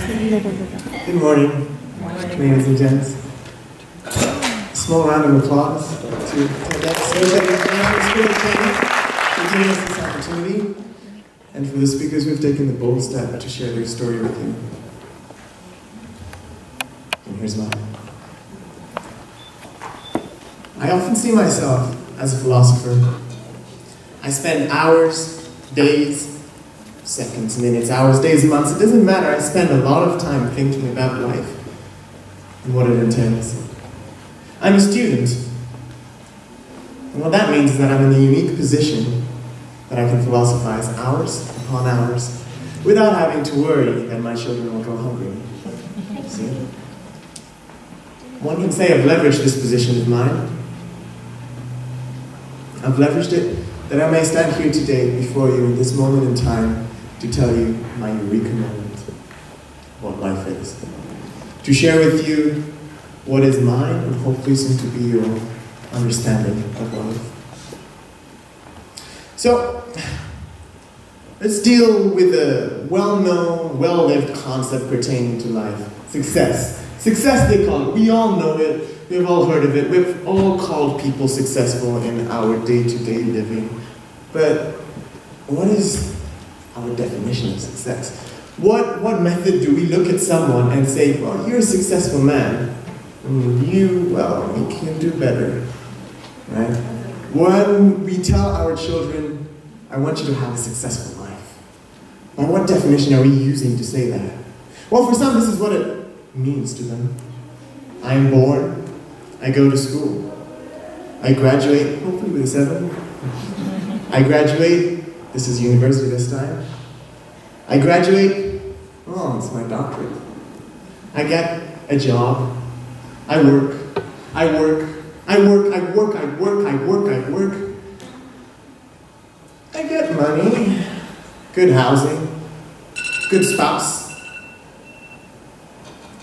Good morning, ladies and gents. A small round of applause to InternationalSchoolofKenya for giving us this opportunity, and for the speakers who have taken the bold step to share their story with you. And here's mine. I often see myself as a philosopher. I spend hours, days, seconds, minutes, hours, days, months, it doesn't matter. I spend a lot of time thinking about life and what it entails. I'm a student, and what that means is that I'm in the unique position that I can philosophize hours upon hours without having to worry that my children will go hungry. See? One can say I've leveraged this position of mine. I've leveraged it that I may stand here today before you in this moment in time to tell you my eureka moment, what life is. To share with you what is mine and hopefully soon to be your understanding of life. So, let's deal with a well-known, well-lived concept pertaining to life. Success. Success, they call it. We all know it. We've all heard of it. We've all called people successful in our day-to-day living. But what is our definition of success? What method do we look at someone and say, well, you're a successful man. You can do better, right? When we tell our children, I want you to have a successful life. Now, what definition are we using to say that? Well, for some, this is what it means to them. I am born. I go to school. I graduate, hopefully with a 7. I graduate, this is university this time. I graduate, oh, it's my doctorate. I get a job. I work. I work. I work. I work. I work. I work. I work. I get money, good housing, good spouse,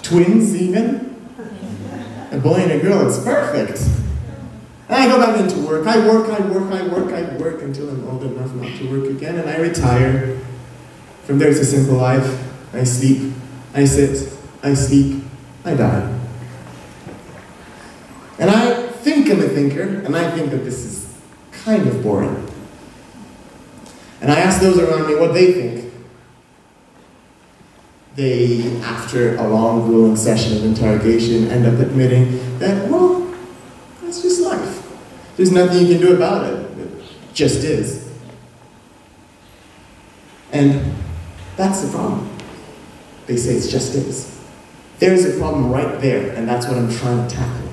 twins even. A boy and a girl, it's perfect. And I go back into work. I work, I work, I work, I work until I'm old enough not to work again, and I retire. From there it's a simple life. I sleep, I sit, I sleep, I die. And I think I'm a thinker, and I think that this is kind of boring. And I ask those around me what they think. They, after a long, grueling session of interrogation, end up admitting that, well, that's just life. There's nothing you can do about it. It just is. And that's the problem. They say it's just is. There's a problem right there, and that's what I'm trying to tackle.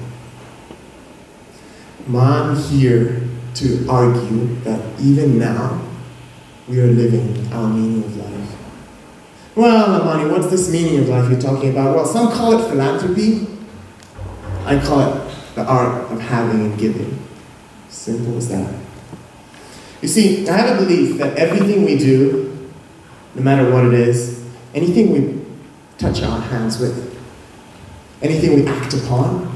I'm here to argue that even now, we are living our meaning of life. Well, Amani, what's this meaning of life you're talking about? Well, some call it philanthropy. I call it the art of having and giving. Simple as that. You see, I have a belief that everything we do, no matter what it is, anything we touch our hands with, anything we act upon,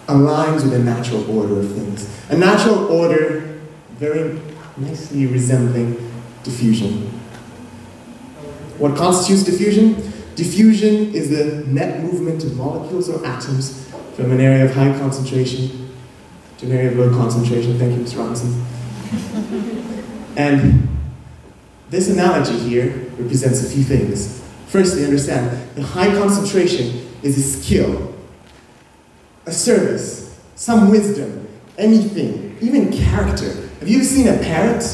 aligns with a natural order of things. A natural order very nicely resembling diffusion. What constitutes diffusion? Diffusion is the net movement of molecules or atoms from an area of high concentration to an area of low concentration. Thank you, Mr. Robinson. And this analogy here represents a few things. Firstly, understand, the high concentration is a skill, a service, some wisdom, anything, even character. Have you ever seen a parent?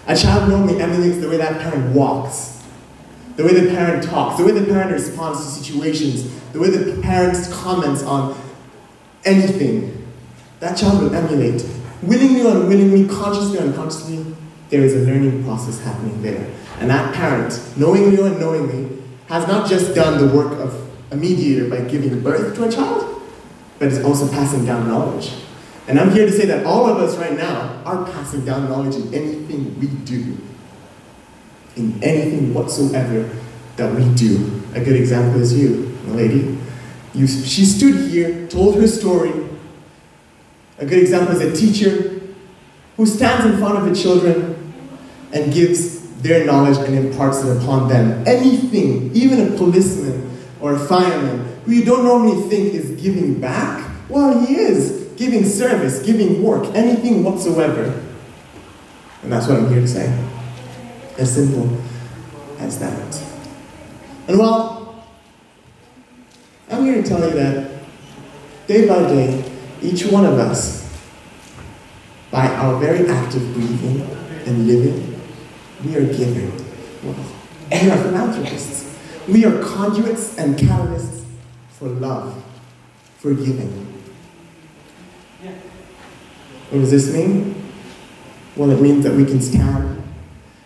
A child normally emulates the way that parent walks, the way the parent talks, the way the parent responds to situations, the way the parent comments on anything. That child will emulate. Willingly or unwillingly, consciously or unconsciously, there is a learning process happening there. And that parent, knowingly or unknowingly, has not just done the work of a mediator by giving birth to a child, but is also passing down knowledge. And I'm here to say that all of us right now are passing down knowledge in anything we do. In anything whatsoever that we do. A good example is you, a lady. She stood here, told her story. A good example is a teacher who stands in front of the children and gives their knowledge and imparts it upon them. Anything, even a policeman or a fireman, who you don't normally think is giving back, well, he is giving service, giving work, anything whatsoever. And that's what I'm here to say. As simple as that. And well, I'm here to tell you that day by day, each one of us, by our very act of breathing and living, we are giving. Well, we are philanthropists. We are conduits and catalysts for love, for giving. What does this mean? Well, it means that we can stand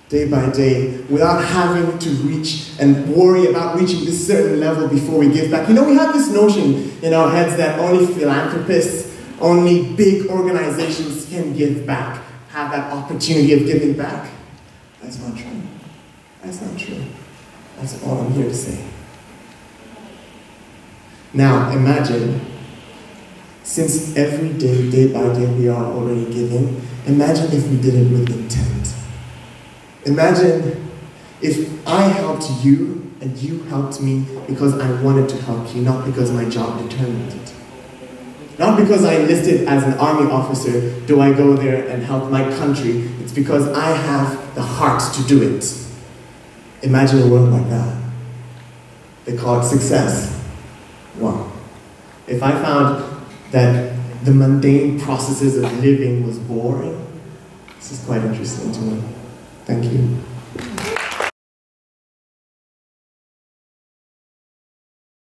day by day without having to reach and worry about reaching this certain level before we give back. You know, we have this notion in our heads that only philanthropists, only big organizations can give back, have that opportunity of giving back. That's not true. That's not true. That's all I'm here to say. Now, imagine, since every day, day by day, we are already giving, imagine if we did it with intent. Imagine if I helped you and you helped me because I wanted to help you, not because my job determined it. Not because I enlisted as an army officer do I go there and help my country. It's because I have the heart to do it. Imagine a world like that. They call it success. Well, if I found that the mundane processes of living was boring, this is quite interesting to me. Thank you.